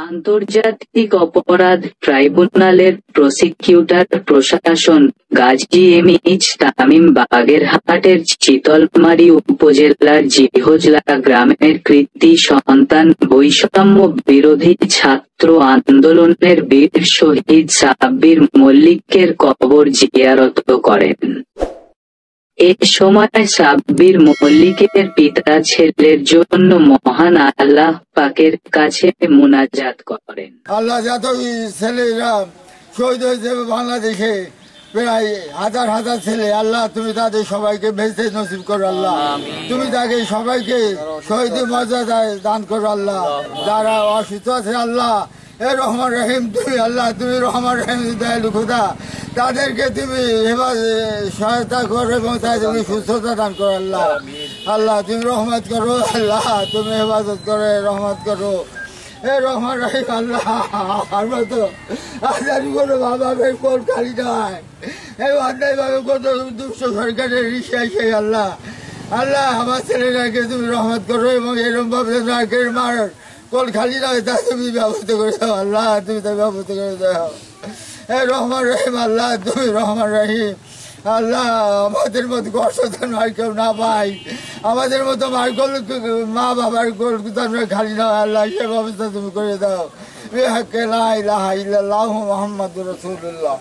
আন্তর্জাতিক অপরাধ ট্রাইব্যুনালের প্রসিকিউটর প্রশাসন গাজী এমএইচ তামিম বাগেরহাটের চিতলমারী উপজেলার জিহজলা গ্রামের কৃতি সন্তান বৈষম্য বিরোধী ছাত্র আন্দোলনের বীর শহীদ সাব্বির মল্লিকের কবর জিয়ারত করেন। এ সময় সাব্বির মল্লিকের পিতা ছেলের জন্য মহান আল্লাহ পাকের কাছে মুনাজাত করেন। আল্লাহ যত ছেলেরা শহীদ হয়েছে বাংলাদেশে প্রায় হাজার হাজার ছেলে, আল্লাহ তুমি তাদের সবাইকে বেঁচে নসিব করো আল্লাহ, তুমি তাকে সবাইকে শহীদ মর্যাদায় দান করো আল্লাহ। যারা অসুস্থ আছে আল্লাহ এ রহমান রহিম তুমি আল্লাহ, তুমি রহমান রহিম দয়ালু খোদা, তাদেরকে তুমি সহায়তা করো এবং তাদেরকে সুস্থতা দান করো আল্লাহ। আল্লাহ তুমি রহমত করো আল্লাহ, তুমি হেফাজত করো রহমত করো এ রহমান রহিম আল্লাহ। আমরা তো আজারি কোনো ভাবে কোন খালি নয়, এই অন্যায়ভাবে কত দুষ্ট সরকারের রিসাইসে আল্লাহ। আল্লাহ আমার ছেলেটাকে তুমি রহমত করো এবং এরকম ভাবে মার কোন খালি নয় তা তুমি ব্যবস্থা করে দাও আল্লাহ, তুমি তার ব্যবস্থা করে দাও এ রহমান রহিম আল্লাহ, তুমি রহমান রহিম আল্লাহ। আমাদের মতো কষ্টদান আর কেউ না পাই, আমাদের মতো মার গোল মা বাবার গোল আমরা খালি না আল্লাহ, সে ব্যবস্থা তুমি করে দাও। লা ইলাহা ইল্লাল্লাহু মুহাম্মাদুর রাসূলুল্লাহ।